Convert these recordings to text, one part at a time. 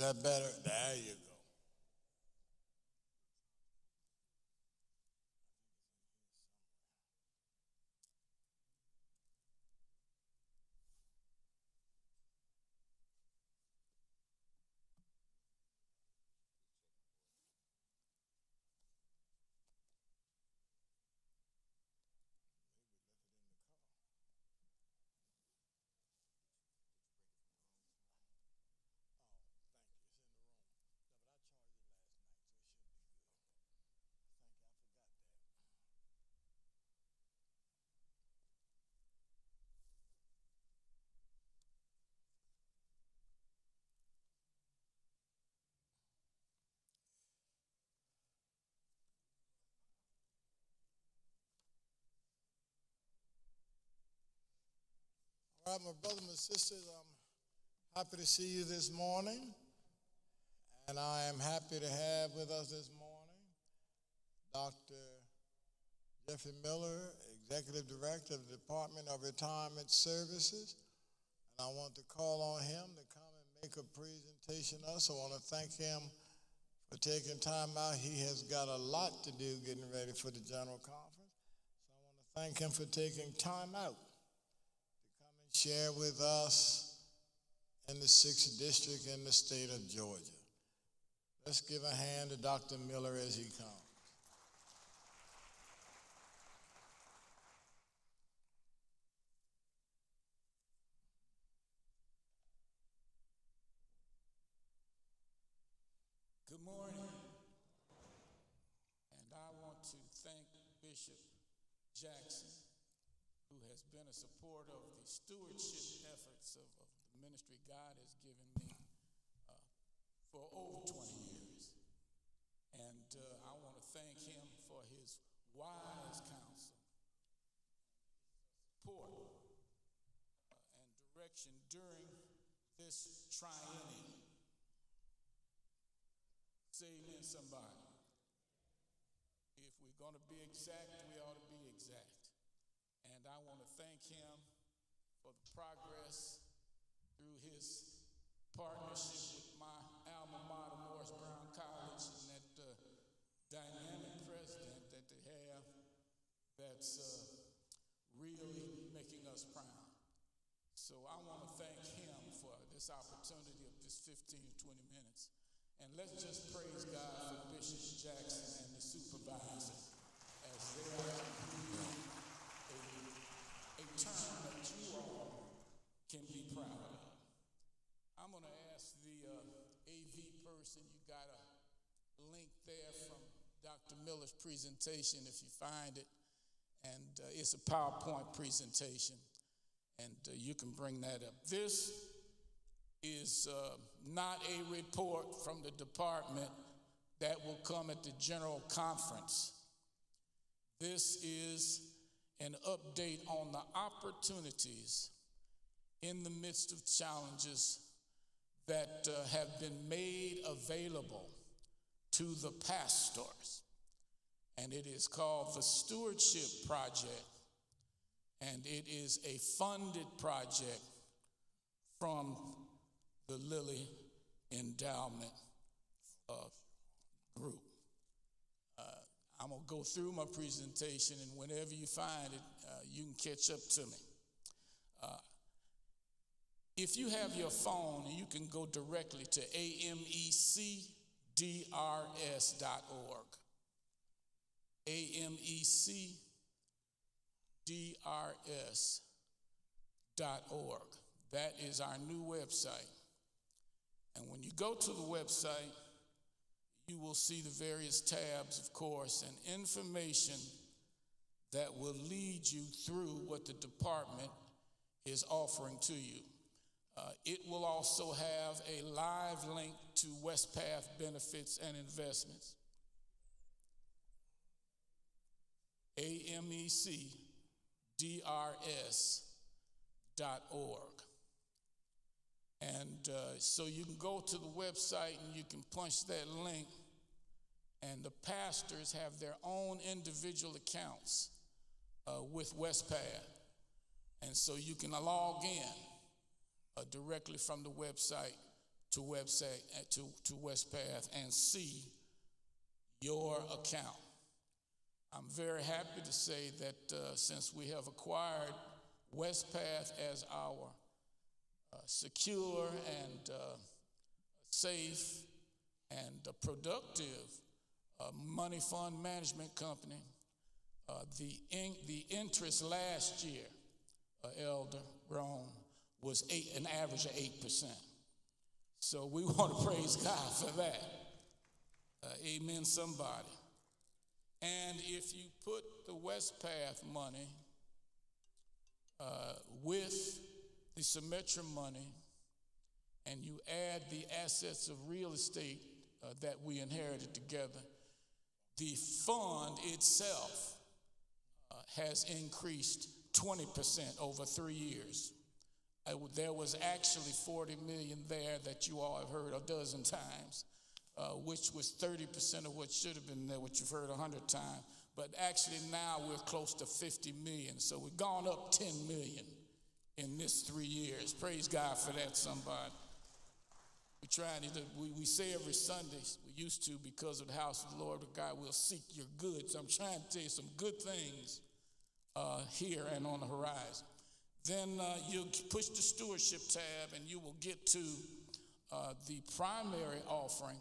that better? There you go. All right, my brothers and sisters, I'm happy to see you this morning. And I am happy to have with us this morning Dr. Jeffrey Miller, Executive Director of the Department of Retirement Services. And I want to call on him to come and make a presentation to us. So I want to thank him for taking time out. He has got a lot to do getting ready for the General Conference. So I want to thank him for taking time out share with us in the 6th District in the state of Georgia. Let's give a hand to Dr. Miller as he comes. Good morning. And I want to thank Bishop Jackson, who has been a supporter of the stewardship efforts of the ministry God has given me for over 20 years. And I want to thank him for his wise counsel, support, and direction during this triennium. Say amen, somebody. If we're going to be exact, we ought to be exact. And I want to thank him for the progress through his partnership with my alma mater, Morris Brown College, and that dynamic president that they have that's really making us proud. So I want to thank him for this opportunity of this 15 to 20 minutes. And let's just praise God for Bishop Jackson and the supervisor as they are completing a term that you all can be proud of. I'm going to ask the AV person, you got a link there from Dr. Miller's presentation if you find it. And it's a PowerPoint presentation. And you can bring that up. This is not a report from the department that will come at the General Conference. This is an update on the opportunities in the midst of challenges that have been made available to the pastors. And it is called the Stewardship Project. And it is a funded project from the Lilly Endowment Group. I'm going to go through my presentation, and whenever you find it, you can catch up to me. If you have your phone, you can go directly to amecdrs.org. amecdrs.org. That is our new website. And when you go to the website, you will see the various tabs, of course, and information that will lead you through what the department is offering to you. It will also have a live link to WestPath benefits and investments. amecdrs.org. And so you can go to the website and you can punch that link, and the pastors have their own individual accounts with WestPath. And so you can log in directly from the website to Westpath and see your account. I'm very happy to say that since we have acquired Westpath as our secure and safe and productive money fund management company, the interest last year, Elder Rome, was an average of 8%. So we want to praise God for that. Amen, somebody. And if you put the Westpath money with the Symetra money, and you add the assets of real estate that we inherited together, the fund itself has increased 20% over 3 years. There was actually $40 million there that you all have heard a dozen times, which was 30% of what should have been there, which you've heard 100 times. But actually now we're close to 50 million. So we've gone up 10 million in this 3 years. Praise God for that, somebody. We say every Sunday, we used to because of the house of the Lord, but God will seek your good. So I'm trying to tell you some good things here and on the horizon. Then you push the stewardship tab and you will get to the primary offering,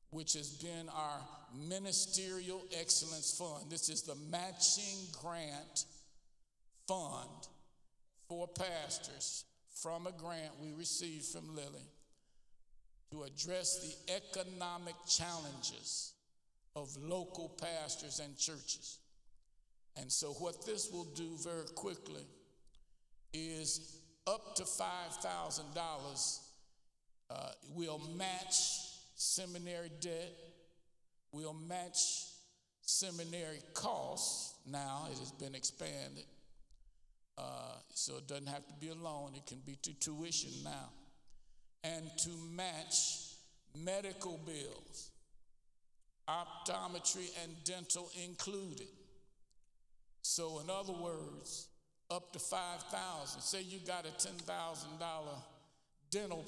which has been our Ministerial Excellence Fund. This is the matching grant fund for pastors from a grant we received from Lily to address the economic challenges of local pastors and churches. And so what this will do very quickly is up to $5,000 we'll match seminary debt, we'll match seminary costs. Now it has been expanded, so it doesn't have to be a loan, it can be to tuition now. And to match medical bills, optometry and dental included. So in other words, up to $5,000. Say you got a $10,000 dental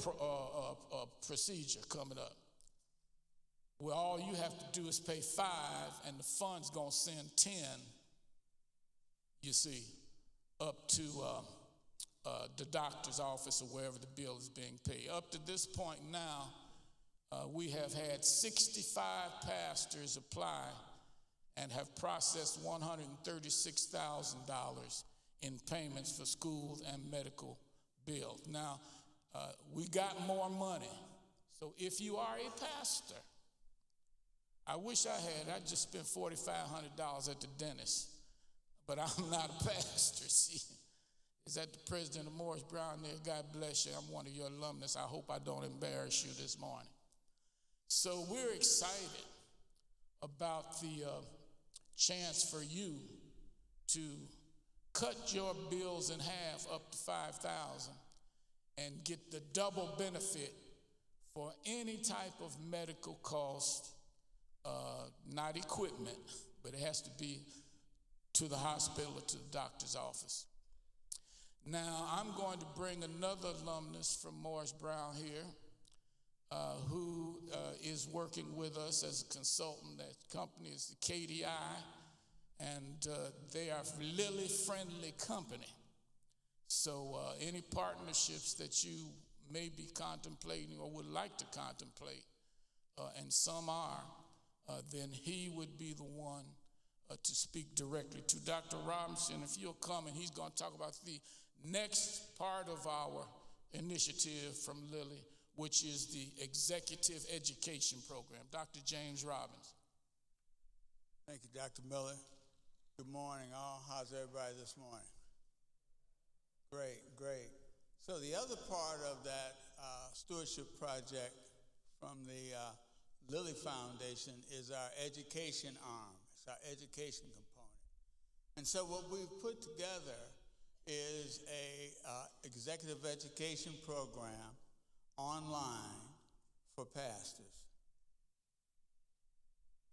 procedure coming up. Well, all you have to do is pay $5,000 and the fund's gonna send $10,000, you see, up to the doctor's office or wherever the bill is being paid. Up to this point now, we have had 65 pastors apply and have processed $136,000 in payments for schools and medical bills. Now, we got more money. So if you are a pastor, I wish I just spent $4,500 at the dentist, but I'm not a pastor, see. Is that the president of Morris Brown there? God bless you. I'm one of your alumnus. I hope I don't embarrass you this morning. So we're excited about the chance for you to cut your bills in half up to $5,000 and get the double benefit for any type of medical cost, not equipment, but it has to be to the hospital or to the doctor's office. Now, I'm going to bring another alumnus from Morris Brown here who is working with us as a consultant. That company is the KDI, and they are a Lily-friendly company. So any partnerships that you may be contemplating or would like to contemplate, and some are, then he would be the one to speak directly to. Dr. Robinson, if you'll come, and he's going to talk about the next part of our initiative from Lily, which is the Executive Education Program. Dr. James Robbins. Thank you, Dr. Miller. Good morning, all. How's everybody this morning? Great. So the other part of that stewardship project from the Lilly Foundation is our education arm. It's our education component. And so what we've put together is a executive education program online for pastors.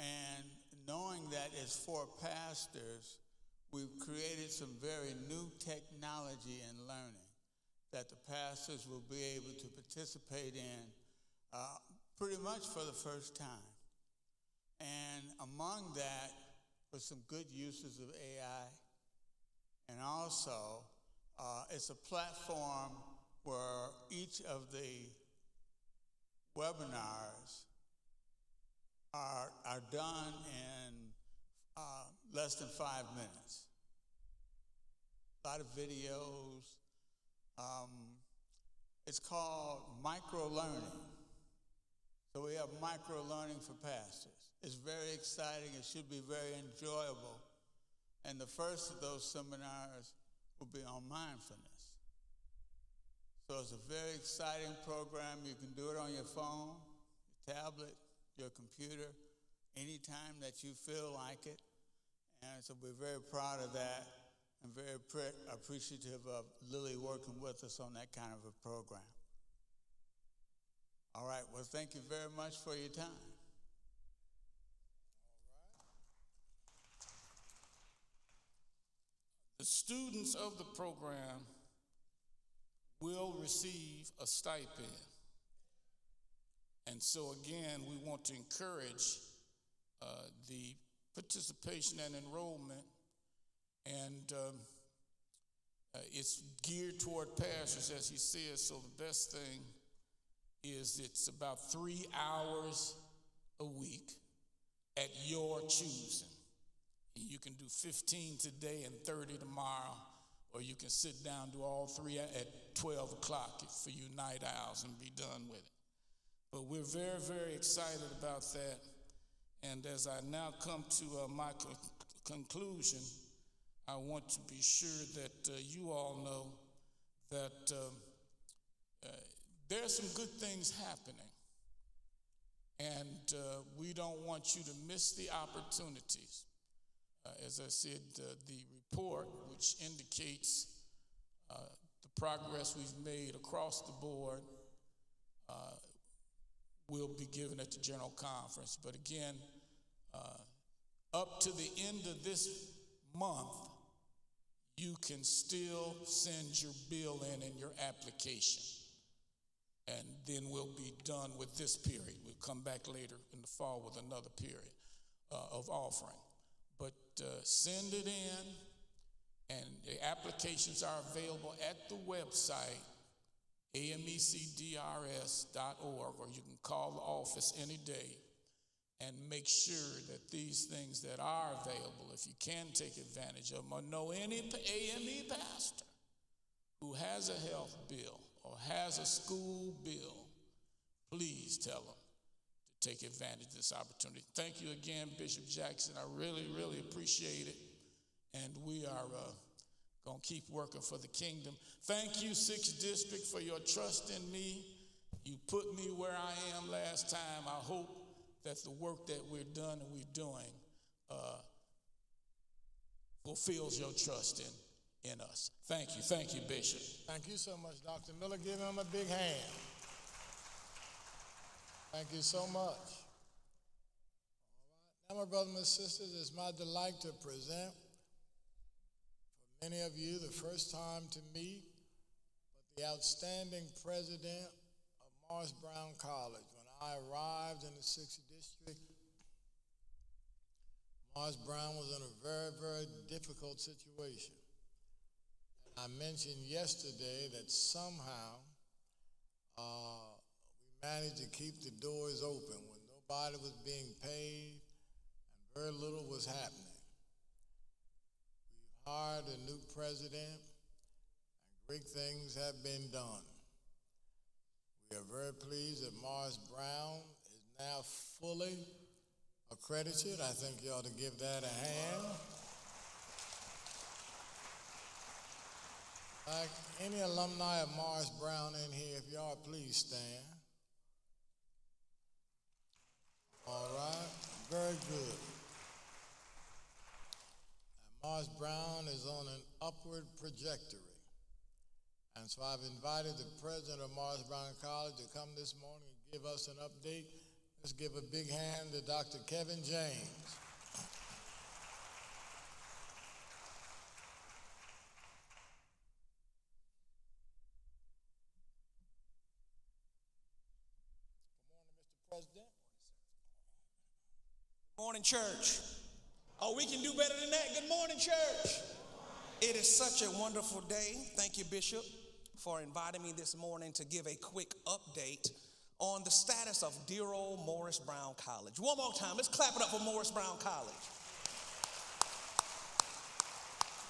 And knowing that it's for pastors, we've created some very new technology in learning that the pastors will be able to participate in pretty much for the first time. And among that was some good uses of AI. And also, it's a platform where each of the webinars are done in less than 5 minutes. A lot of videos. It's called micro-learning. So we have micro-learning for pastors. It's very exciting. It should be very enjoyable. And the first of those seminars will be on mindfulness. So it's a very exciting program. You can do it on your phone, your tablet, your computer, anytime that you feel like it. And so we're very proud of that and very appreciative of Lily working with us on that kind of a program. All right, well, thank you very much for your time. The students of the program will receive a stipend. And so again, we want to encourage the participation and enrollment, and it's geared toward pastors, as he says, so the best thing is it's about 3 hours a week at your choosing. You can do 15 today and 30 tomorrow, or you can sit down, do all 3 at 12 o'clock for you night owls and be done with it. But we're very, very excited about that. And as I now come to my conclusion, I want to be sure that you all know that there are some good things happening. And we don't want you to miss the opportunities. As I said, the report, which indicates the progress we've made across the board, will be given at the General Conference. But again, up to the end of this month, you can still send your bill in and your application. And then we'll be done with this period. We'll come back later in the fall with another period of offering. But send it in, and the applications are available at the website, amecdrs.org, or you can call the office any day and make sure that these things that are available, if you can take advantage of them, or know any AME pastor who has a health bill or has a school bill, please tell them to take advantage of this opportunity. Thank you again, Bishop Jackson. I really, really appreciate it. And we are going to keep working for the kingdom. Thank you, 6th District, for your trust in me. You put me where I am last time. I hope that the work that we're doing fulfills your trust in us. Thank you, Bishop. Thank you so much, Dr. Miller. Give him a big hand. Thank you so much. All right. Now, my brothers and sisters, it's my delight to present for many of you the first time to meet, but the outstanding president of Morris Brown College. When I arrived in the 6th District, Morris Brown was in a very, very difficult situation. I mentioned yesterday that somehow we managed to keep the doors open when nobody was being paid and very little was happening. We've hired a new president and great things have been done. We are very pleased that Morris Brown is now fully accredited. I think you ought to give that a hand. Like any alumni of Morris Brown in here, if y'all please stand. All right, very good. Now, Morris Brown is on an upward trajectory. And so I've invited the president of Morris Brown College to come this morning and give us an update. Let's give a big hand to Dr. Kevin James. President. Morning, church. Oh, we can do better than that. Good morning, church. It is such a wonderful day. Thank you, Bishop, for inviting me this morning to give a quick update on the status of dear old Morris Brown College. One more time, let's clap it up for Morris Brown College.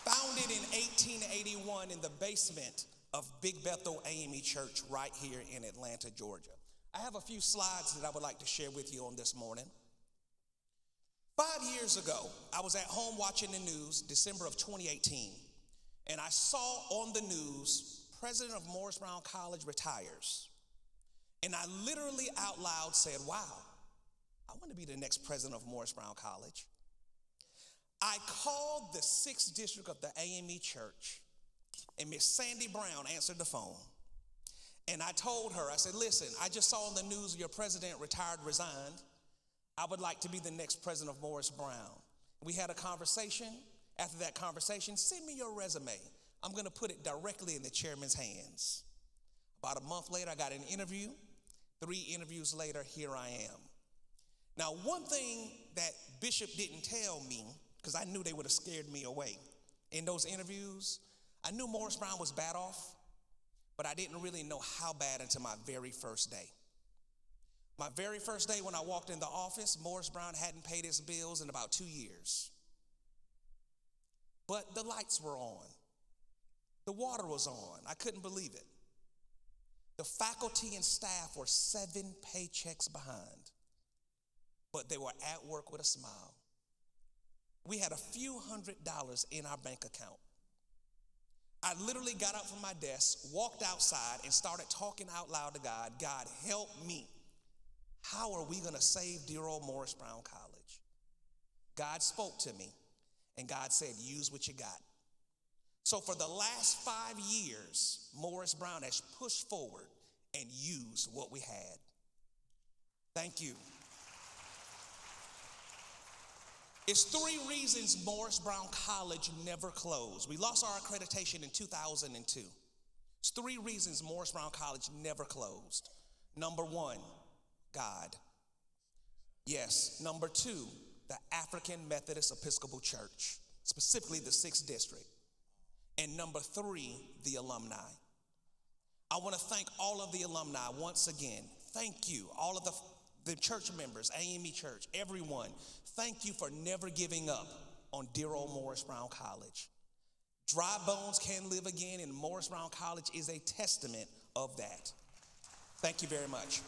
Founded in 1881 in the basement of Big Bethel A.M.E. Church right here in Atlanta, Georgia. I have a few slides that I would like to share with you on this morning. 5 years ago, I was at home watching the news, December of 2018, and I saw on the news, President of Morris Brown College retires. And I literally out loud said, wow, I want to be the next president of Morris Brown College. I called the 6th district of the A.M.E. Church, and Miss Sandy Brown answered the phone. And I told her, I said, listen, I just saw on the news your president resigned. I would like to be the next president of Morris Brown. We had a conversation. After that conversation, send me your resume. I'm going to put it directly in the chairman's hands. About a month later, I got an interview. 3 interviews later, here I am. Now, one thing that Bishop didn't tell me, because I knew they would have scared me away in those interviews, I knew Morris Brown was bad off, but I didn't really know how bad until my very first day. My very first day when I walked in the office, Morris Brown hadn't paid his bills in about 2 years. But the lights were on. The water was on. I couldn't believe it. The faculty and staff were 7 paychecks behind, but they were at work with a smile. We had a few $100s in our bank account. I literally got up from my desk, walked outside, and started talking out loud to God. God, help me. How are we going to save dear old Morris Brown College? God spoke to me, and God said, use what you got. So for the last 5 years, Morris Brown has pushed forward and used what we had. Thank you. It's 3 reasons Morris Brown College never closed. We lost our accreditation in 2002. It's 3 reasons Morris Brown College never closed. Number 1, God. Yes. Number 2, the African Methodist Episcopal Church, specifically the 6th district. And number 3, the alumni. I want to thank all of the alumni once again. Thank you, all of the church members, A.M.E. Church, everyone. Thank you for never giving up on dear old Morris Brown College. Dry bones can live again, and Morris Brown College is a testament of that. Thank you very much.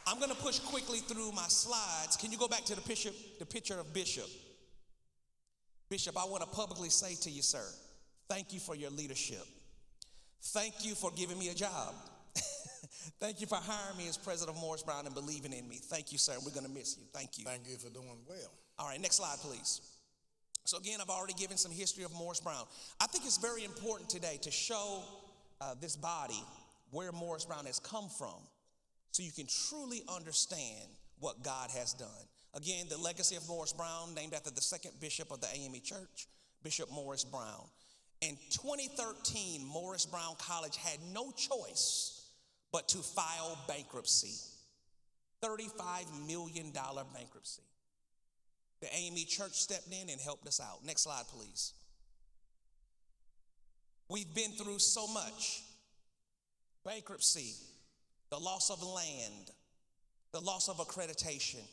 I'm going to push quickly through my slides. Can you go back to the picture of Bishop? Bishop, I want to publicly say to you, sir, thank you for your leadership. Thank you for giving me a job. Thank you for hiring me as president of Morris Brown and believing in me. Thank you, sir. We're going to miss you. Thank you. Thank you for doing well. All right, next slide, please. So again, I've already given some history of Morris Brown. I think it's very important today to show this body where Morris Brown has come from so you can truly understand what God has done. Again, the legacy of Morris Brown, named after the 2nd bishop of the A.M.E. Church, Bishop Morris Brown. In 2013, Morris Brown College had no choice but to file bankruptcy, $35 million bankruptcy. The A.M.E. Church stepped in and helped us out. Next slide, please. We've been through so much. Bankruptcy, the loss of land, the loss of accreditation,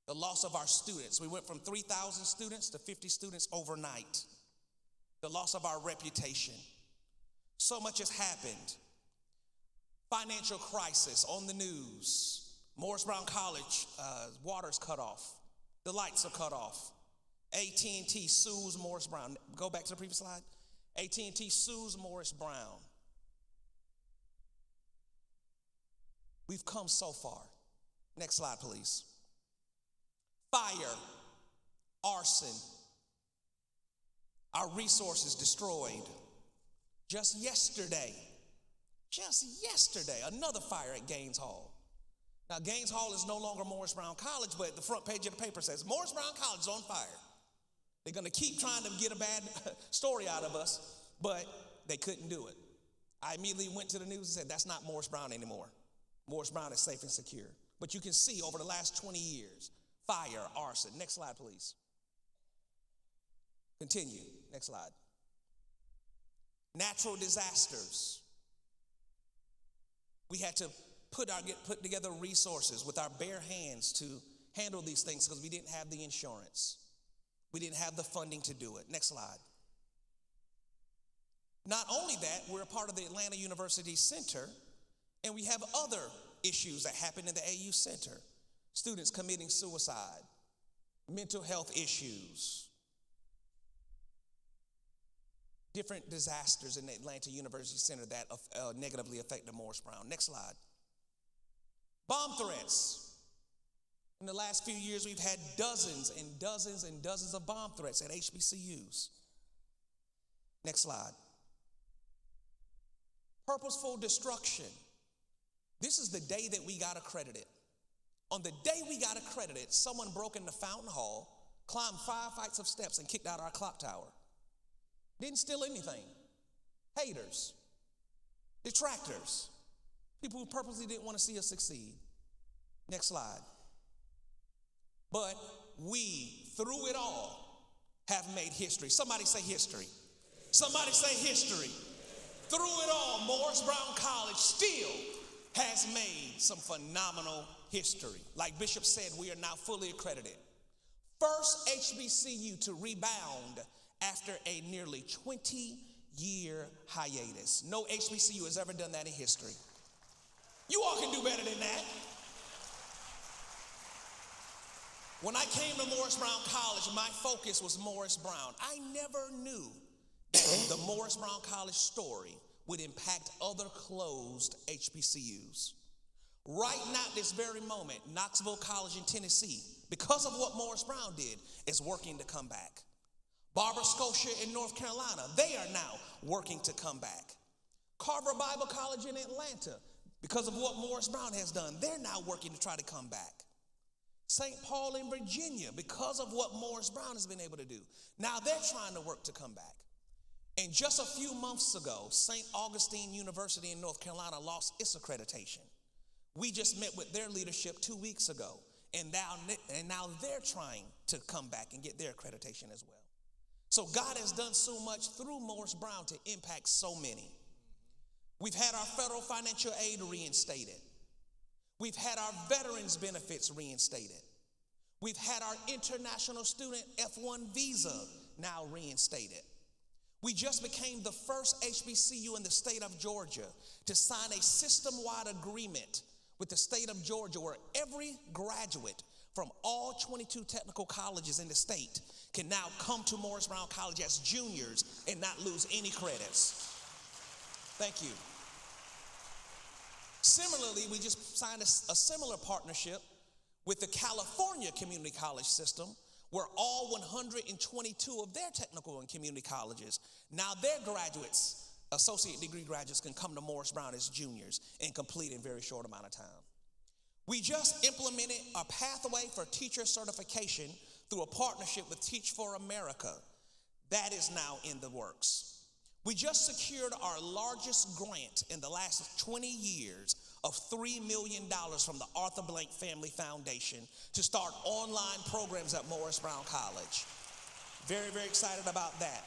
the loss of our students. We went from 3,000 students to 50 students overnight. The loss of our reputation. So much has happened. Financial crisis on the news. Morris Brown College, water's cut off. The lights are cut off. AT&T sues Morris Brown. Go back to the previous slide. AT&T sues Morris Brown. We've come so far. Next slide, please. Fire, arson, our resources destroyed. Just yesterday, another fire at Gaines Hall. Now, Gaines Hall is no longer Morris Brown College, but the front page of the paper says, Morris Brown College is on fire. They're going to keep trying to get a bad story out of us, but they couldn't do it. I immediately went to the news and said, that's not Morris Brown anymore. Morris Brown is safe and secure. But you can see over the last 20 years, fire, arson. Next slide, please. Continue. Next slide. Natural disasters. We had to put together resources with our bare hands to handle these things because we didn't have the insurance. We didn't have the funding to do it. Next slide. Not only that, we're a part of the Atlanta University Center, and we have other issues that happen in the AU Center. Students committing suicide, mental health issues, different disasters in the Atlanta University Center that negatively affect the Morris Brown. Next slide. Bomb threats. In the last few years, we've had dozens and dozens and dozens of bomb threats at HBCUs. Next slide. Purposeful destruction. This is the day that we got accredited. On the day we got accredited, someone broke into Fountain Hall, climbed 5 flights of steps, and kicked out our clock tower. Didn't steal anything. Haters, detractors, people who purposely didn't want to see us succeed. Next slide. But we, through it all, have made history. Somebody say history. Somebody say history. Through it all, Morris Brown College still has made some phenomenal history. Like Bishop said, we are now fully accredited. First HBCU to rebound after a nearly 20-year hiatus. No HBCU has ever done that in history. You all can do better than that. When I came to Morris Brown College, my focus was Morris Brown. I never knew that the Morris Brown College story would impact other closed HBCUs. Right now, this very moment, Knoxville College in Tennessee, because of what Morris Brown did, is working to come back. Barber Scotia in North Carolina, they are now working to come back. Carver Bible College in Atlanta, because of what Morris Brown has done, they're now working to try to come back. St. Paul in Virginia, because of what Morris Brown has been able to do, now they're trying to work to come back. And just a few months ago, St. Augustine University in North Carolina lost its accreditation. We just met with their leadership 2 weeks ago, and now they're trying to come back and get their accreditation as well. So God has done so much through Morris Brown to impact so many. We've had our federal financial aid reinstated. We've had our veterans benefits reinstated. We've had our international student F1 visa now reinstated. We just became the first HBCU in the state of Georgia to sign a system-wide agreement with the state of Georgia where every graduate from all 22 technical colleges in the state can now come to Morris Brown College as juniors and not lose any credits. Thank you. Similarly, we just signed a similar partnership with the California Community College System, where all 122 of their technical and community colleges, now their graduates, associate degree graduates, can come to Morris Brown as juniors and complete in a very short amount of time. We just implemented a pathway for teacher certification through a partnership with Teach for America. That is now in the works. We just secured our largest grant in the last 20 years of $3 million from the Arthur Blank Family Foundation to start online programs at Morris Brown College. Very, very excited about that.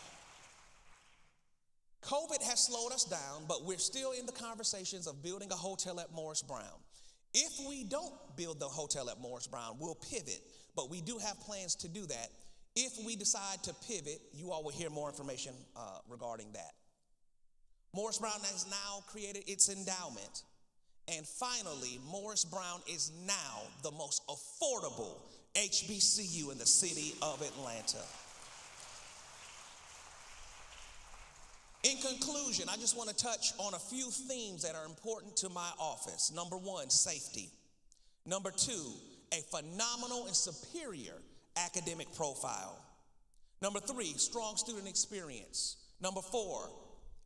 COVID has slowed us down, but we're still in the conversations of building a hotel at Morris Brown. If we don't build the hotel at Morris Brown, we'll pivot, but we do have plans to do that. If we decide to pivot, you all will hear more information regarding that. Morris Brown has now created its endowment. And finally, Morris Brown is now the most affordable HBCU in the city of Atlanta. In conclusion, I just want to touch on a few themes that are important to my office. Number one, safety. Number two, a phenomenal and superior academic profile. Number three, strong student experience. Number four,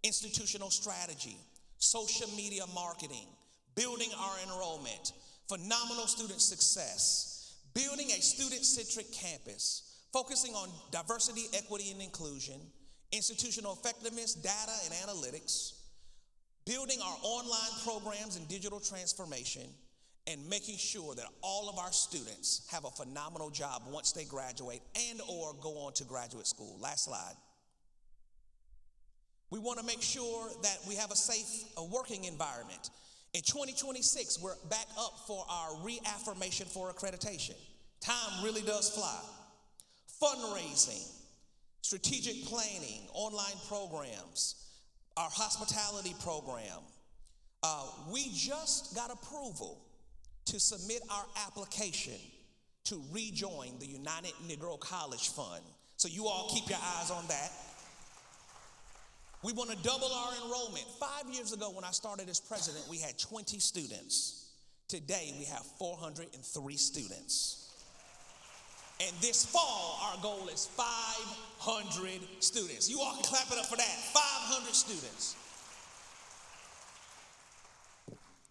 institutional strategy, social media marketing, building our enrollment, phenomenal student success, building a student-centric campus, focusing on diversity, equity, and inclusion, institutional effectiveness, data and analytics, building our online programs and digital transformation, and making sure that all of our students have a phenomenal job once they graduate and or go on to graduate school. Last slide. We want to make sure that we have a safe working environment. In 2026, we're back up for our reaffirmation for accreditation. Time really does fly. Fundraising, strategic planning, online programs, our hospitality program. We just got approval to submit our application to rejoin the United Negro College Fund. So you all keep your eyes on that. We want to double our enrollment. 5 years ago when I started as president, we had 20 students. Today we have 403 students. And this fall, our goal is 500 students. You all can clap it up for that, 500 students.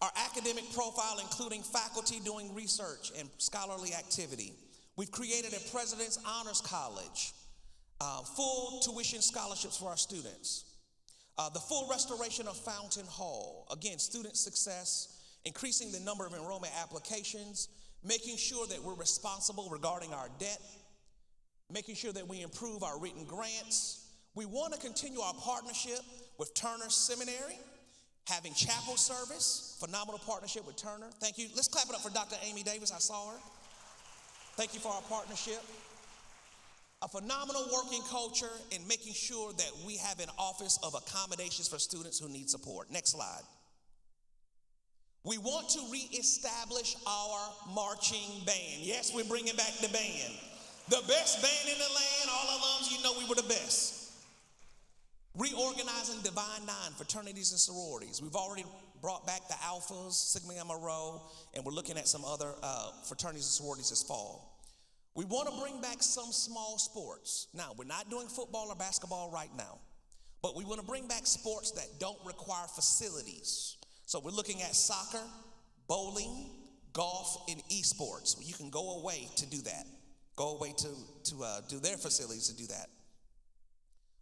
Our academic profile, including faculty doing research and scholarly activity. We've created a President's Honors College, full tuition scholarships for our students. The full restoration of Fountain Hall. Again, student success, increasing the number of enrollment applications, making sure that we're responsible regarding our debt, making sure that we improve our written grants. We want to continue our partnership with Turner Seminary, having chapel service, phenomenal partnership with Turner. Thank you. Let's clap it up for Dr. Amy Davis. I saw her. Thank you for our partnership. A phenomenal working culture in making sure that we have an office of accommodations for students who need support. Next slide. We want to reestablish our marching band. Yes, we're bringing back the band. The best band in the land, all alums, you know we were the best. Reorganizing Divine Nine, fraternities and sororities. We've already brought back the Alphas, Sigma Gamma Rho, and we're looking at some other fraternities and sororities this fall. We want to bring back some small sports. Now, we're not doing football or basketball right now, but we want to bring back sports that don't require facilities. So we're looking at soccer, bowling, golf, and esports. You can go away to do that. Go away to do their facilities to do that.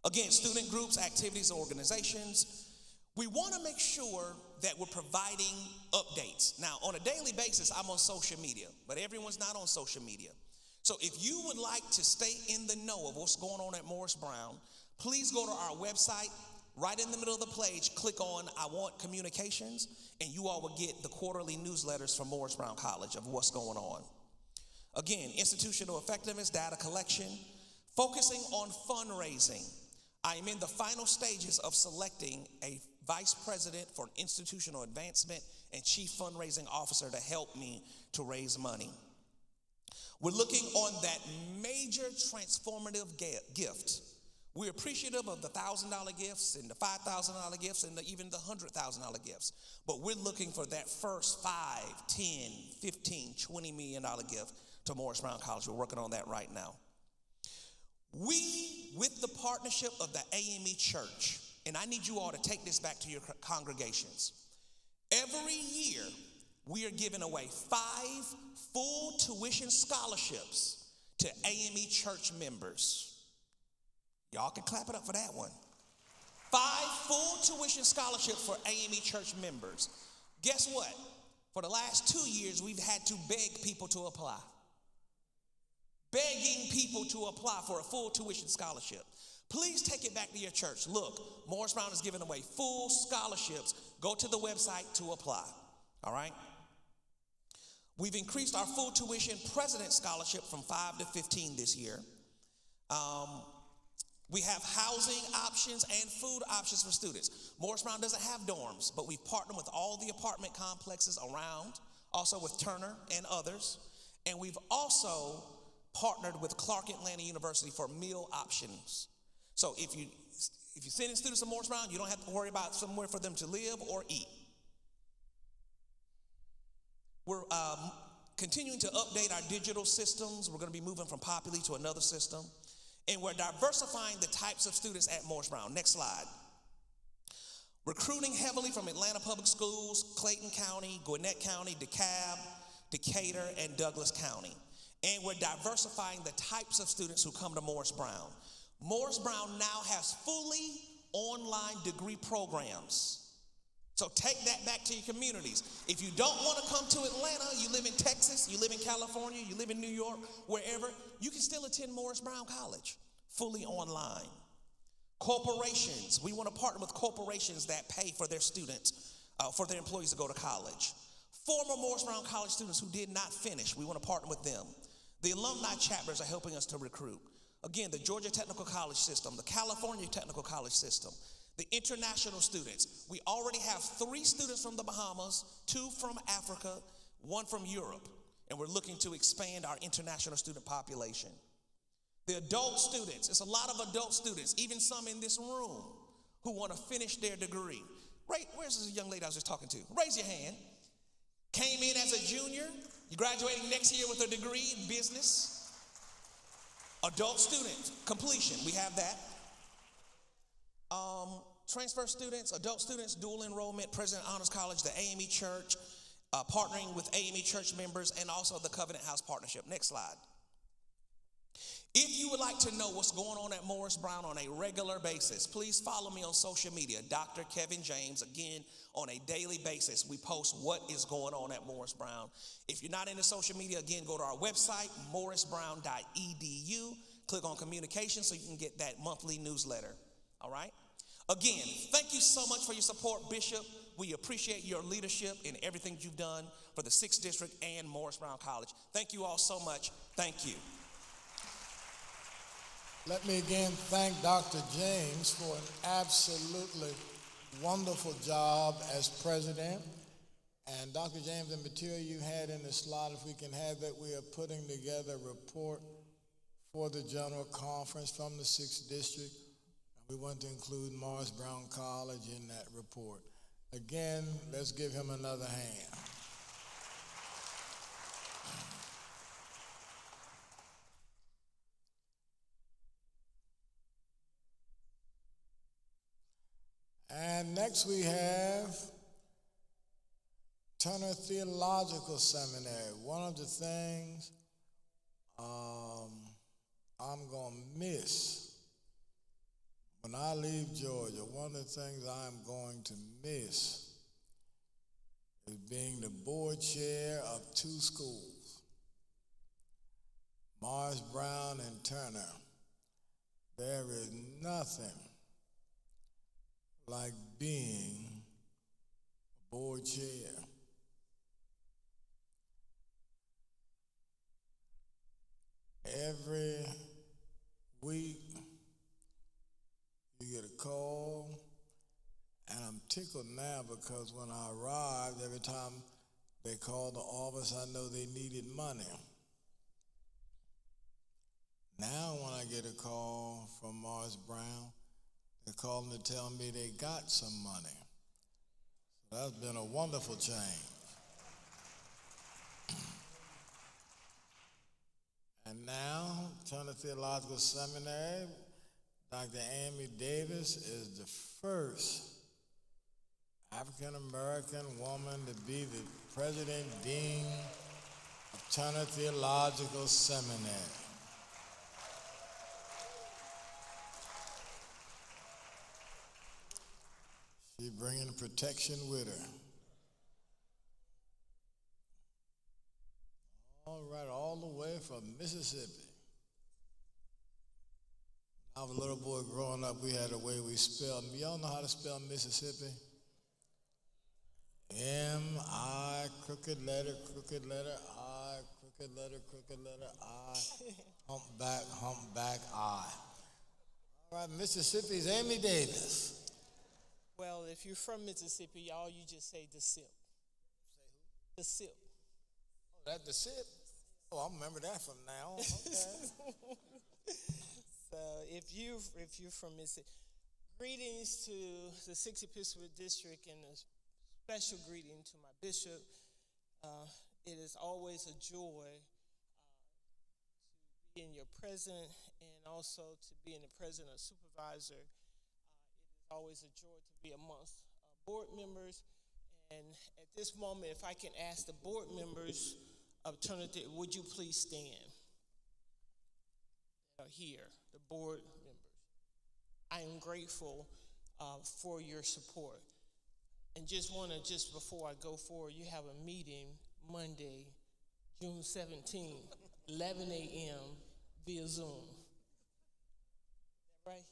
Again, student groups, activities, organizations. We want to make sure that we're providing updates. Now, on a daily basis, I'm on social media, but everyone's not on social media. So if you would like to stay in the know of what's going on at Morris Brown, please go to our website. Right in the middle of the page, click on I Want Communications, and you all will get the quarterly newsletters from Morris Brown College of what's going on. Again, institutional effectiveness, data collection, focusing on fundraising. I am in the final stages of selecting a vice president for institutional advancement and chief fundraising officer to help me to raise money. We're looking on that major transformative gift. We're appreciative of the $1,000 gifts and the $5,000 gifts and even the $100,000 gifts. But we're looking for that first $5, $10, $15, $20 million gift to Morris Brown College. We're working on that right now. We, with the partnership of the A.M.E. Church, and I need you all to take this back to your congregations. Every year, we are giving away 5 full tuition scholarships to A.M.E. church members. Y'all can clap it up for that one. 5 full tuition scholarships for A.M.E. church members. Guess what? For the last 2 years, we've had to beg people to apply. Begging people to apply for a full tuition scholarship. Please take it back to your church. Look, Morris Brown is giving away full scholarships. Go to the website to apply. All right? We've increased our full tuition president scholarship from 5 to 15 this year. We have housing options and food options for students. Morris Brown doesn't have dorms, but we've partnered with all the apartment complexes around, also with Turner and others. And we've also partnered with Clark Atlanta University for meal options. So if you're sending students to Morris Brown, you don't have to worry about somewhere for them to live or eat. We're continuing to update our digital systems. We're going to be moving from Populi to another system. And we're diversifying the types of students at Morris Brown. Next slide. Recruiting heavily from Atlanta Public Schools, Clayton County, Gwinnett County, DeKalb, Decatur, and Douglas County. And we're diversifying the types of students who come to Morris Brown. Morris Brown now has fully online degree programs. So take that back to your communities. If you don't want to come to Atlanta, you live in Texas, you live in California, you live in New York, wherever, you can still attend Morris Brown College, fully online. Corporations, we want to partner with corporations that pay for their students, for their employees to go to college. Former Morris Brown College students who did not finish, we want to partner with them. The alumni chapters are helping us to recruit. Again, the Georgia Technical College system, the California Technical College system, the international students. We already have 3 students from the Bahamas, 2 from Africa, 1 from Europe, and we're looking to expand our international student population. The adult students, it's a lot of adult students, even some in this room who want to finish their degree. Right, where's this young lady I was just talking to? Raise your hand. Came in as a junior, you're graduating next year with a degree in business. Adult student completion, we have that. Transfer students, adult students, dual enrollment, President Honors College, the A.M.E. Church, partnering with A.M.E. church members, and also the Covenant House Partnership. Next slide. If you would like to know what's going on at Morris Brown on a regular basis, please follow me on social media, Dr. Kevin James. Again, on a daily basis, we post what is going on at Morris Brown. If you're not into social media, again, go to our website, morrisbrown.edu. Click on communications so you can get that monthly newsletter. All right? Again, thank you so much for your support, Bishop. We appreciate your leadership in everything you've done for the 6th District and Morris Brown College. Thank you all so much. Thank you. Let me again thank Dr. James for an absolutely wonderful job as president. And Dr. James, the material you had in the slide, if we can have that, we are putting together a report for the General Conference from the 6th District. We want to include Morris Brown College in that report. Again, let's give him another hand. And next we have Turner Theological Seminary. One of the things I'm going to miss when I leave Georgia, one of the things I'm going to miss is being the board chair of 2 schools, Morris Brown and Turner. There is nothing like being a board chair. Every week, you get a call, and I'm tickled now because when I arrived, every time they called the office, I know they needed money. Now when I get a call from Morris Brown, they're calling to tell me they got some money. So that's been a wonderful change. And now, Turner Theological Seminary, Dr. A.M.E. Davis is the first African-American woman to be the President Dean of Turner Theological Seminary. She's bringing protection with her. All right, all the way from Mississippi. I was a little boy growing up, we had a way we spelled. Y'all know how to spell Mississippi? M-I, crooked letter, I, crooked letter, I, humpback, I. All right, Mississippi's A.M.E. Davis. Well, if you're from Mississippi, y'all, you just say the SIP. The SIP. Oh, that's the SIP? Oh, I remember that from now on. Okay. So if you're from Mississippi, greetings to the 6th Episcopal District and a special greeting to my bishop. It is always a joy to be in your presence and also to be in the presence of supervisor. It is always a joy to be amongst board members. And at this moment, if I can ask the board members of Turner, would you please stand? Here, the board members. I am grateful for your support. And just before I go forward, you have a meeting Monday, June 17th, 11 a.m. via Zoom. Is that right?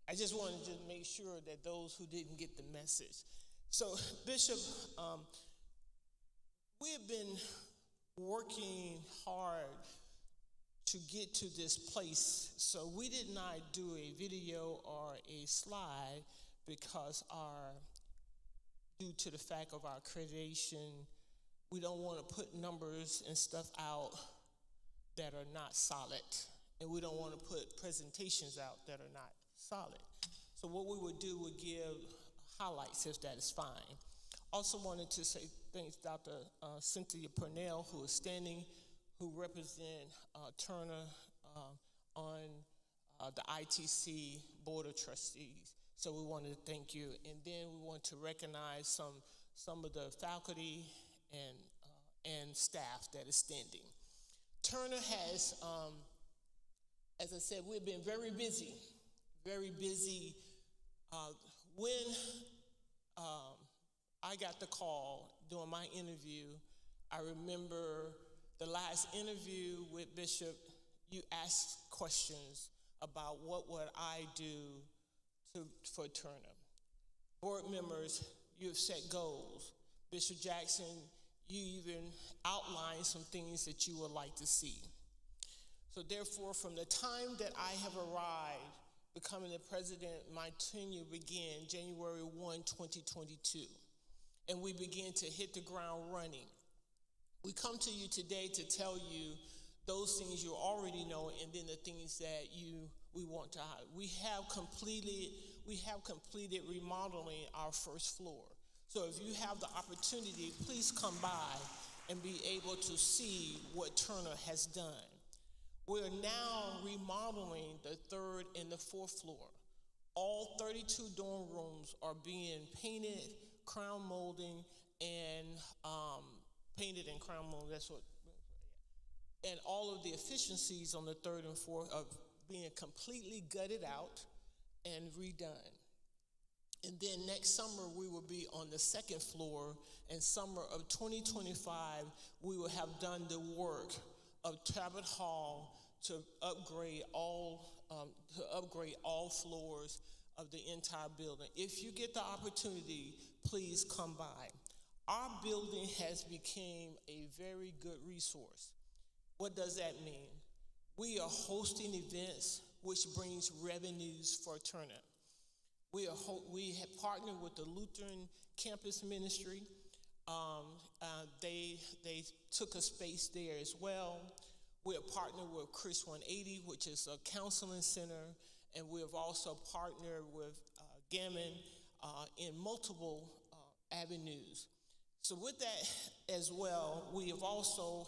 I just wanted to make sure that those who didn't get the message. So, Bishop, we have been working hard to get to this place. So we did not do a video or a slide because due to the fact of our accreditation, we don't want to put numbers and stuff out that are not solid. And we don't want to put presentations out that are not solid. So what we would do would give highlights, if that is fine. Also wanted to say thanks Dr. Cynthia Purnell, who is standing, who represent Turner on the ITC Board of Trustees. So we wanted to thank you. And then we want to recognize some of the faculty and staff that is standing. Turner has, as I said, we've been very busy, very busy. When I got the call during my interview, I remember the last interview with Bishop, you asked questions about what would I do for Turner. Board members, you have set goals. Bishop Jackson, you even outlined some things that you would like to see. So therefore, from the time that I have arrived, becoming the president, my tenure began January 1, 2022. And we began to hit the ground running. We come to you today to tell you those things you already know, and then the things that we want to highlight. We have completed remodeling our first floor. So if you have the opportunity, please come by and be able to see what Turner has done. We're now remodeling the third and the fourth floor. All 32 dorm rooms are being painted, crown molding, and painted and crown molding. That's what. And all of the efficiencies on the third and fourth are being completely gutted out and redone. And then next summer, we will be on the second floor, and summer of 2025, we will have done the work of Talbot Hall to upgrade all floors of the entire building. If you get the opportunity, please come by. Our building has become a very good resource. What does that mean? We are hosting events which brings revenues for Turner. We have partnered with the Lutheran Campus Ministry. They took a space there as well. We are partnered with Chris 180, which is a counseling center, and we have also partnered with Gammon in multiple avenues. So with that as well, we have also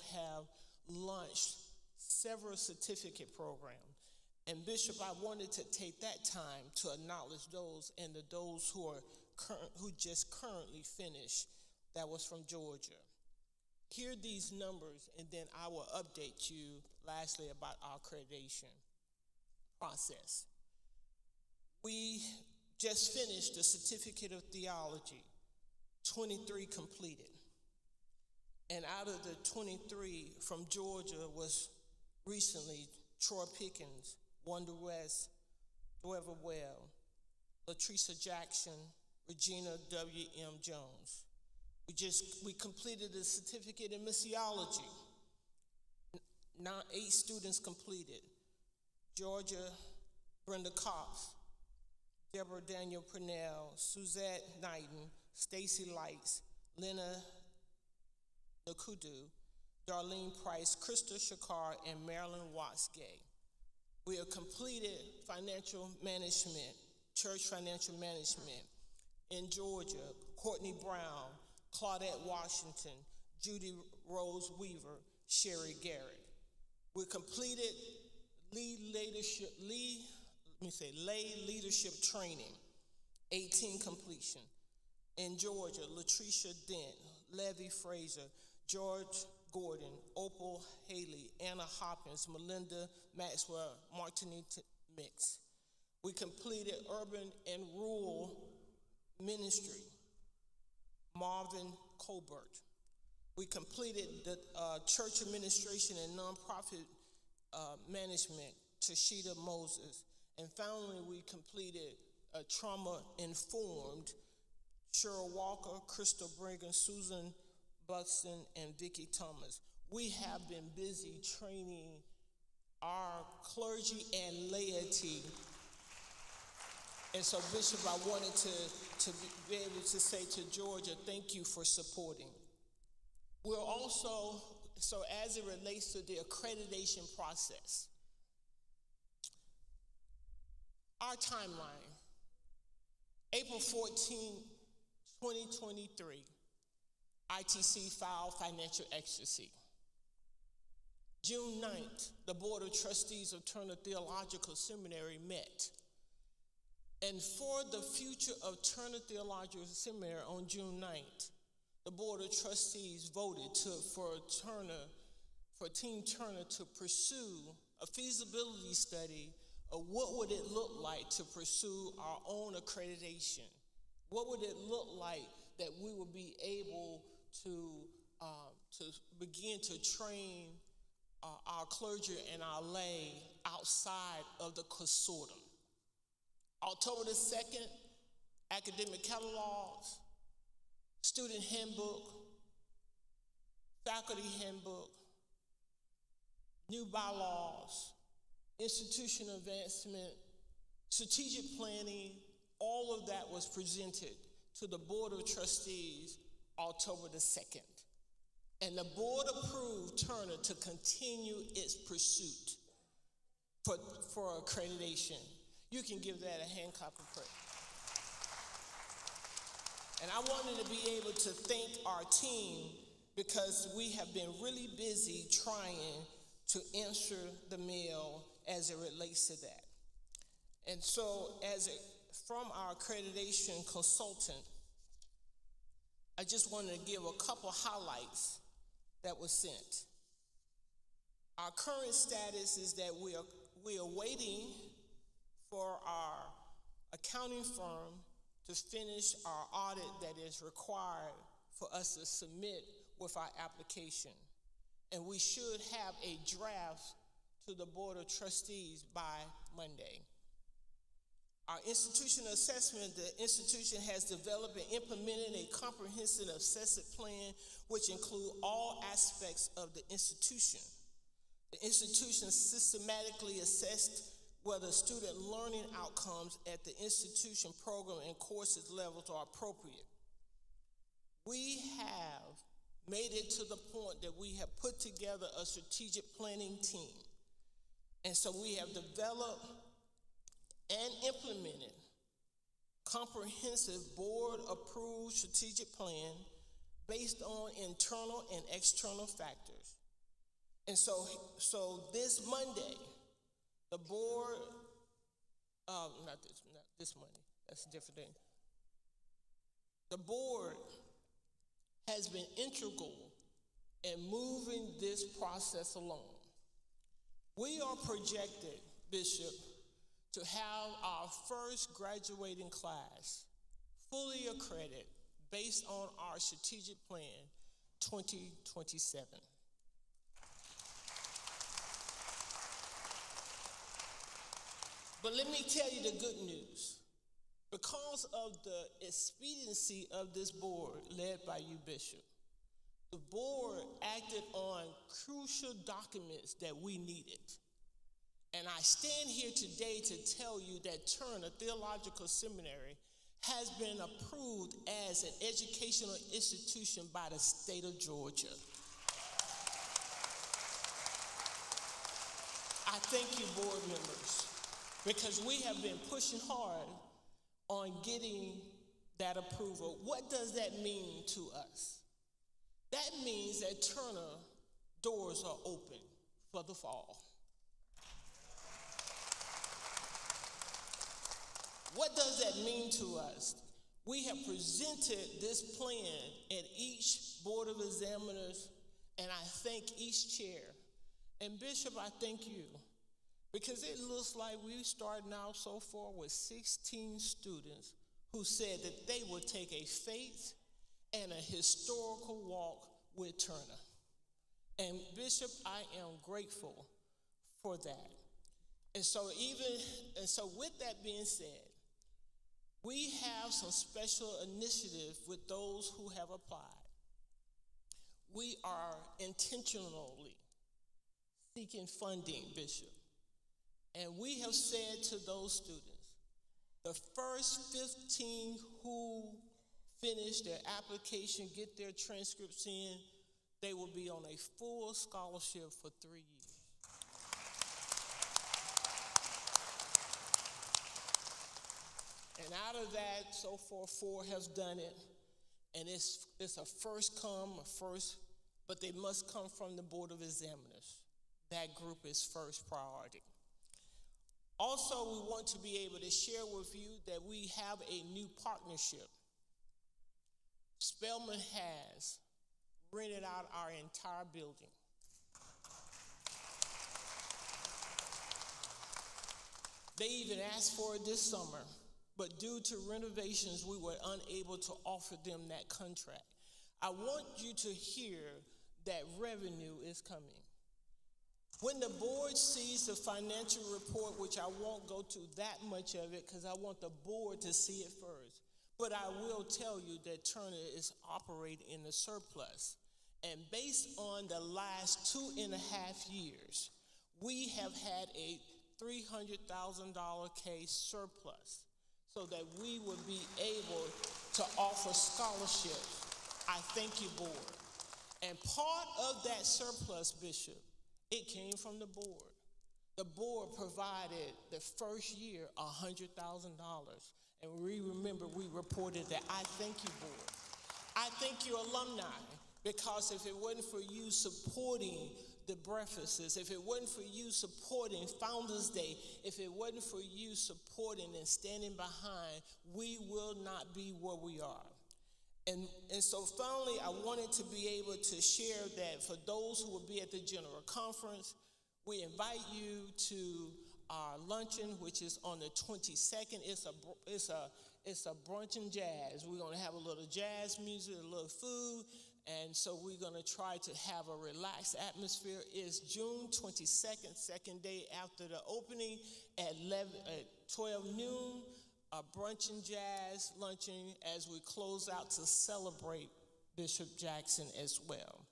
launched several certificate programs. And Bishop, I wanted to take that time to acknowledge those and those who just currently finished. That was from Georgia. Hear these numbers, and then I will update you lastly about our accreditation process. We just finished the certificate of theology, 23 completed. And out of the 23 from Georgia was recently Troy Pickens, Wonder West, Doever Well, Latricia Jackson, Regina W.M. Jones. We completed a certificate in missiology. 8 students completed. Georgia, Brenda Cox, Deborah Daniel Purnell, Suzette Knighton, Stacy Lights, Lena Nakudu, Darlene Price, Krista Shakar, and Marilyn Watts Gay. We have completed financial management, church financial management in Georgia, Courtney Brown, Claudette Washington, Judy Rose Weaver, Sherry Garrett. We completed lay leadership training, 18 completion. In Georgia, Latricia Dent, Levy Fraser, George Gordon, Opal Haley, Anna Hopkins, Melinda Maxwell, Martinique Mix. We completed urban and rural ministry, Marvin Colbert. We completed the church administration and nonprofit management, Tashida Moses. And finally, we completed trauma-informed, Cheryl Walker, Crystal Brigham, Susan Buxton, and Vicki Thomas. We have been busy training our clergy and laity. And so, Bishop, I wanted to be able to say to Georgia, thank you for supporting. We're also, so as it relates to the accreditation process, our timeline, April 14, 2023, ITC filed financial ecstasy. June 9th, the Board of Trustees of Turner Theological Seminary met. And for the future of Turner Theological Seminary on June 9th, the Board of Trustees voted for Team Turner to pursue a feasibility study of what would it look like to pursue our own accreditation. What would it look like that we would be able to begin to train our clergy and our lay outside of the consortium. October the 2nd, academic catalogs, student handbook, faculty handbook, new bylaws, institutional advancement, strategic planning, all of that was presented to the Board of Trustees October the 2nd. And the board approved Turner to continue its pursuit for accreditation. You can give that a hand clap of praise. And I wanted to be able to thank our team because we have been really busy trying to answer the mail as it relates to that. And so from our accreditation consultant, I just wanted to give a couple highlights that was sent. Our current status is that we are waiting for our accounting firm to finish our audit that is required for us to submit with our application. And we should have a draft to the Board of Trustees by Monday. Our institutional assessment, the institution has developed and implemented a comprehensive assessment plan which include all aspects of the institution. The institution systematically assessed whether student learning outcomes at the institution program and courses levels are appropriate. We have made it to the point that we have put together a strategic planning team. And so we have developed and implemented comprehensive board-approved strategic plan based on internal and external factors. And so this Monday, the board, not this Monday, that's a different thing. The board has been integral in moving this process along. We are projected, Bishop, to have our first graduating class fully accredited based on our strategic plan 2027. But let me tell you the good news. Because of the expediency of this board led by you, Bishop, the board acted on crucial documents that we needed. And I stand here today to tell you that Turner Theological Seminary has been approved as an educational institution by the state of Georgia. I thank you, board members, because we have been pushing hard on getting that approval. What does that mean to us? That means that Turner doors are open for the fall. What does that mean to us? We have presented this plan at each Board of Examiners, and I thank each chair. And Bishop, I thank you, because it looks like we're starting out so far with 16 students who said that they would take a faith and a historical walk with Turner. And Bishop, I am grateful for that. And so with that being said, we have some special initiative with those who have applied. We are intentionally seeking funding, Bishop. And we have said to those students, the first 15 who finish their application, get their transcripts in, they will be on a full scholarship for 3 years. And out of that, so far, 4 have done it. And it's a first come, but they must come from the Board of Examiners. That group is first priority. Also, we want to be able to share with you that we have a new partnership. Spelman has rented out our entire building. They even asked for it this summer, but due to renovations, we were unable to offer them that contract. I want you to hear that revenue is coming. When the board sees the financial report, which I won't go to that much of it because I want the board to see it first, but I will tell you that Turner is operating in a surplus. And based on the last 2.5 years, we have had a $300,000 case surplus so that we would be able to offer scholarships. I thank you, board. And part of that surplus, Bishop, it came from the board. The board provided the first year $100,000. And we reported that. I thank you, board. I thank you, alumni, because if it wasn't for you supporting the breakfasts, if it wasn't for you supporting Founders Day, if it wasn't for you supporting and standing behind, we will not be where we are. And so finally, I wanted to be able to share that for those who will be at the General Conference, we invite you to our luncheon, which is on the 22nd. It's a brunch and jazz. We're going to have a little jazz music, a little food, and so we're going to try to have a relaxed atmosphere. It's June 22nd, second day after the opening at 12 noon. A brunch and jazz luncheon as we close out to celebrate Bishop Jackson as well.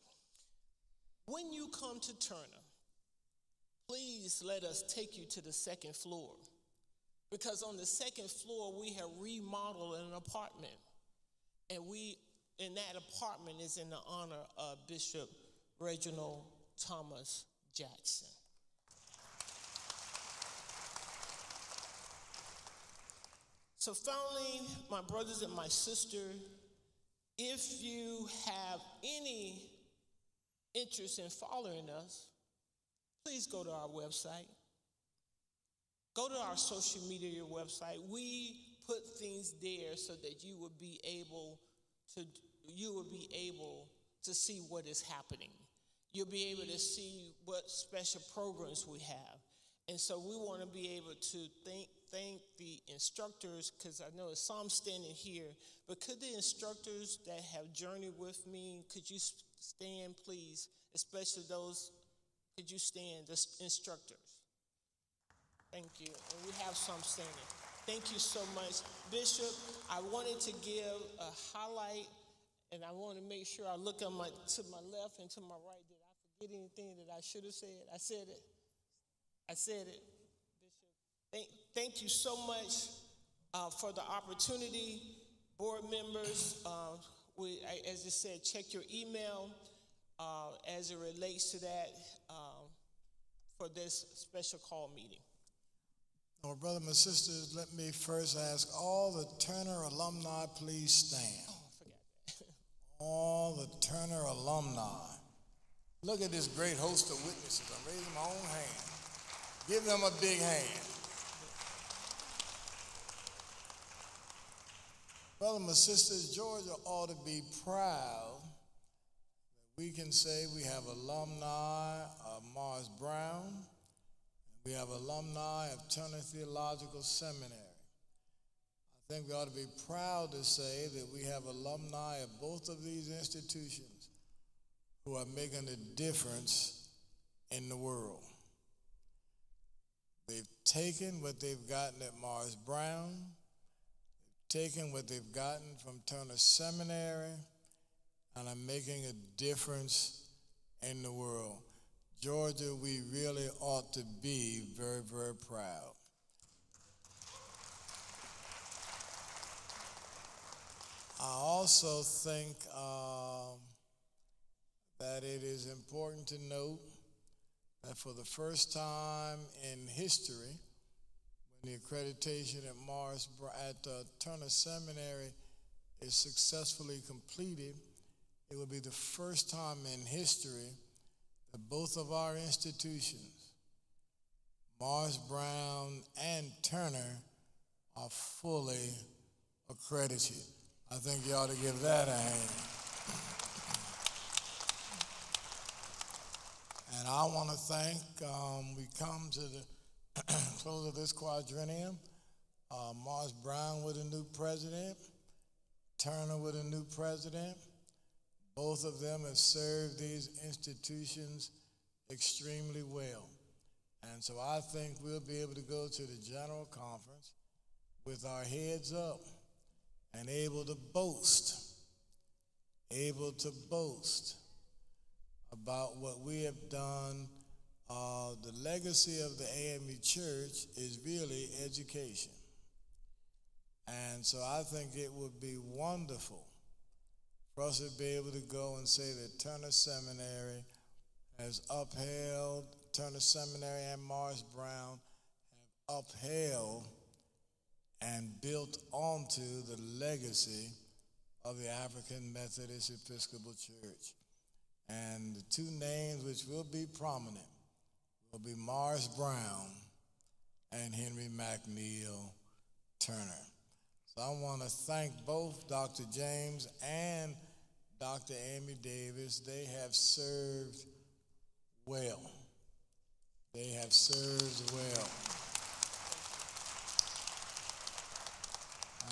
When you come to Turner, please let us take you to the second floor, because on the second floor we have remodeled an apartment, and that apartment is in the honor of Bishop Reginald Thomas Jackson. So finally, my brothers and my sisters, if you have any interest in following us, please go to our website. Go to our social media website. We put things there so that you will be able to see what is happening. You'll be able to see what special programs we have. And so we want to be able to thank the instructors, because I know there's some standing here, but could the instructors that have journeyed with me, could you stand, please? Especially those, could you stand, the instructors? Thank you. And we have some standing. Thank you so much. Bishop, I wanted to give a highlight, and I want to make sure I look to my left and to my right. Did I forget anything that I should have said? I said it. Bishop, thank you so much for the opportunity. Board members, as I said, check your email as it relates to that for this special call meeting. Well, brothers and sisters, let me first ask all the Turner alumni, please stand. Oh, I forgot that. All the Turner alumni. Look at this great host of witnesses. I'm raising my own hand. Give them a big hand. Brothers and sisters, Georgia ought to be proud that we can say we have alumni of Morris Brown. We have alumni of Turner Theological Seminary. I I think we ought to be proud to say that we have alumni of both of these institutions who are making a difference in the world. They've taken what they've gotten at Morris Brown, taken what they've gotten from Turner Seminary, and are making a difference in the world. Georgia, we really ought to be very, very proud. I also think that it is important to note that for the first time in history, when the accreditation at Turner Seminary is successfully completed, it will be the first time in history that both of our institutions, Morris Brown and Turner, are fully accredited. I think you ought to give that a hand. And I want to thank, we come to the close of this quadrennium, Morris Brown with a new president, Turner with a new president. Both of them have served these institutions extremely well. And so I think we'll be able to go to the General Conference with our heads up and able to boast about what we have done. The legacy of the A.M.E. Church is really education. And so I think it would be wonderful for us to be able to go and say that Turner Seminary has upheld, Turner Seminary and Morris Brown have upheld and built onto the legacy of the African Methodist Episcopal Church. And the two names which will be prominent will be Morris Brown and Henry McNeil Turner. So I want to thank both Dr. James and Dr. Amy Davis. They have served well. They have served well.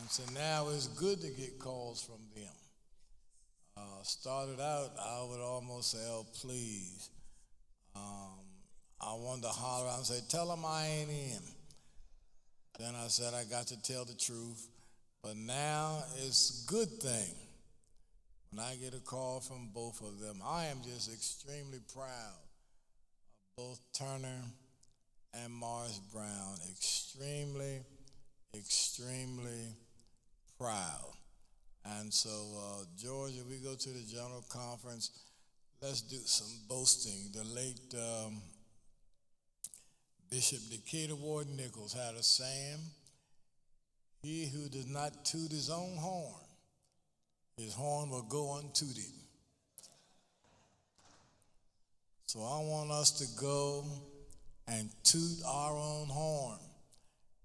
And so now it's good to get calls from them. Started out, I would almost say, oh, please. I wanted to holler out and say, tell them I ain't in. Then I said, I got to tell the truth. But now it's a good thing when I get a call from both of them. I am just extremely proud of both Turner and Morris Brown. Extremely, extremely proud. And so, Georgia, we go to the General Conference. Let's do some boasting. The late Bishop Decatur Ward Nichols had a saying, he who does not toot his own horn, his horn will go untooted. So I want us to go and toot our own horn.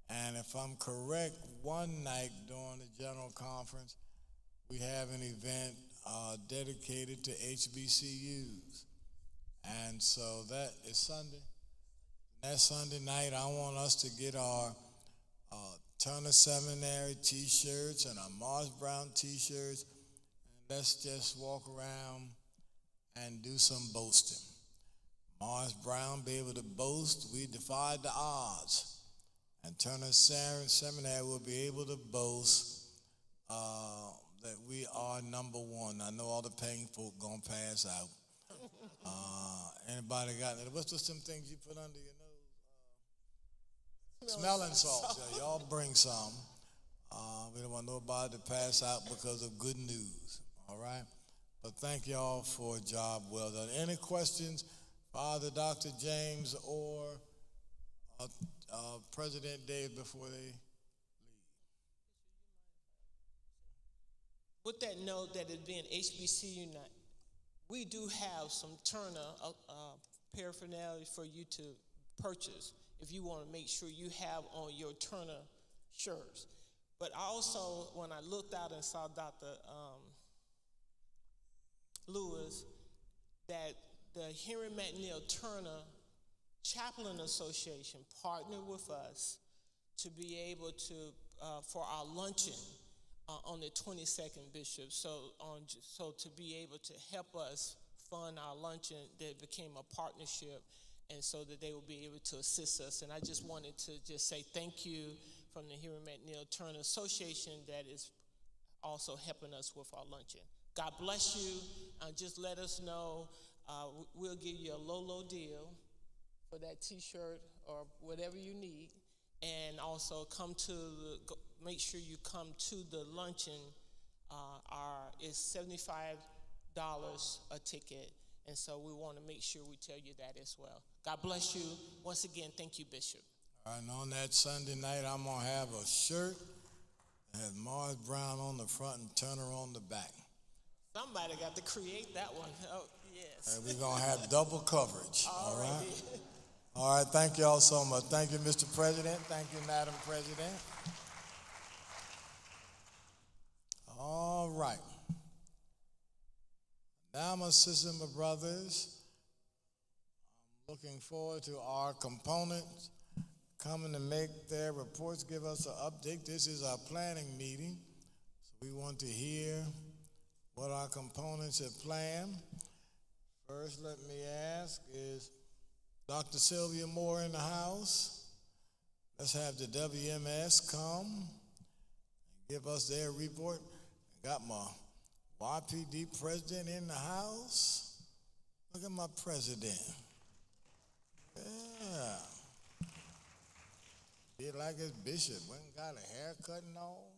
And if I'm correct, one night during the General Conference, we have an event dedicated to HBCUs. And so that is Sunday. That Sunday night, I want us to get our Turner Seminary T-shirts and our Morris Brown T-shirts, and let's just walk around and do some boasting. Morris Brown be able to boast, we defied the odds. And Turner Seminary will be able to boast that we are number one. I know all the paying folk gonna pass out. Anybody got it? What's some things you put under your nose? Smelling salts. Yeah, y'all bring some. We don't want nobody to pass out because of good news. All right. But thank y'all for a job well done. Any questions for either Dr. James or President Dave before they leave? With that note that it being HBCU night, we do have some Turner paraphernalia for you to purchase if you want to make sure you have on your Turner shirts. But also, when I looked out and saw Dr. Lewis, that the Henry McNeil Turner Chaplain Association partnered with us to be able to for our luncheon on the 22nd, Bishop. So to be able to help us fund our luncheon, that became a partnership, and so that they will be able to assist us. And I just wanted to just say thank you from the Hiram McNeil Turner Association that is also helping us with our luncheon. God bless you. Just let us know. We'll give you a low deal for that T-shirt or whatever you need. And also make sure you come to the luncheon. It's $75 a ticket. And so we want to make sure we tell you that as well. God bless you. Once again, thank you, Bishop. And on that Sunday night, I'm going to have a shirt that has Morris Brown on the front and Turner on the back. Somebody got to create that one. Oh, yes. And we're going to have double coverage. All right? Alrighty. All right, thank you all so much. Thank you, Mr. President. Thank you, Madam President. All right. Now, my sisters and my brothers, I'm looking forward to our components coming to make their reports, give us an update. This is our planning meeting, so we want to hear what our components have planned. First, let me ask, is Dr. Sylvia Moore in the house? Let's have the WMS come and give us their report. Got my YPD president in the house. Look at my president. Yeah. Did like his bishop. Went and got a haircut and all.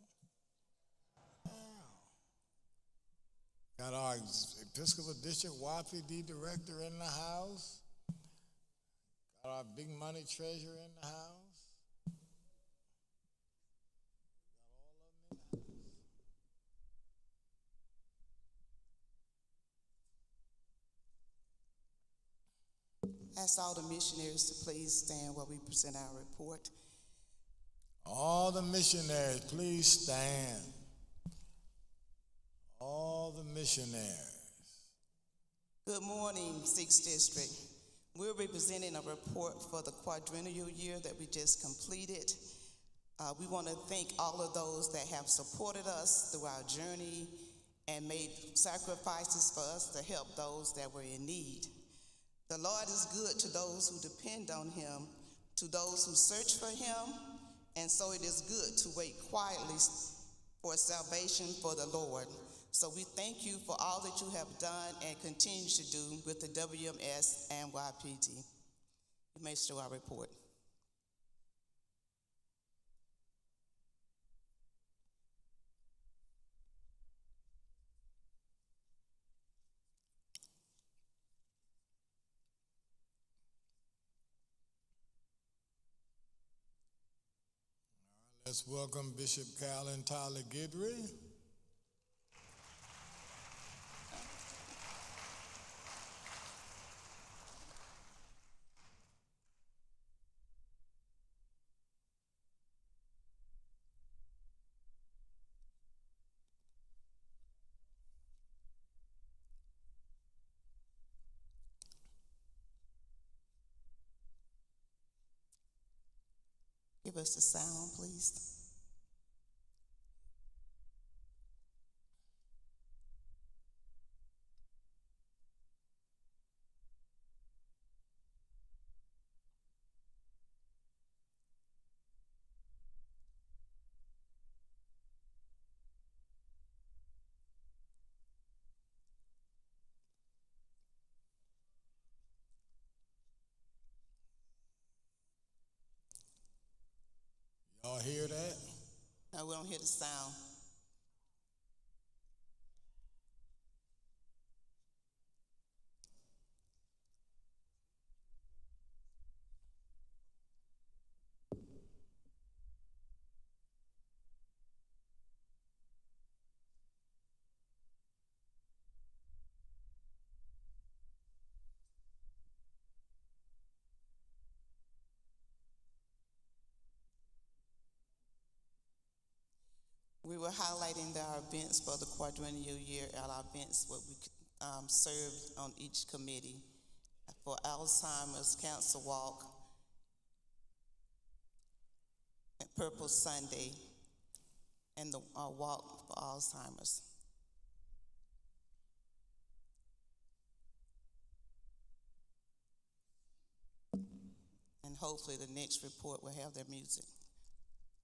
Got our Episcopal District YPD director in the house. Got our big money treasurer in the house. Got all of them in the house. Ask all the missionaries to please stand while we present our report. All the missionaries, please stand. All the missionaries. Good morning, 6th District. We're representing a report for the quadrennial year that we just completed. We want to thank all of those that have supported us through our journey and made sacrifices for us to help those that were in need. The Lord is good to those who depend on him, to those who search for him, and so it is good to wait quietly for salvation for the Lord. So we thank you for all that you have done and continue to do with the WMS and YPD. You may show our report. Let's welcome Bishop Calvin Tyler Guidry. Give us the sound, please. Y'all hear that? No, we don't hear the sound. We were highlighting our events for the quadrennial year at our events, what we served on each committee. For Alzheimer's Cancer Walk, and Purple Sunday, and the Walk for Alzheimer's. And hopefully the next report will have their music.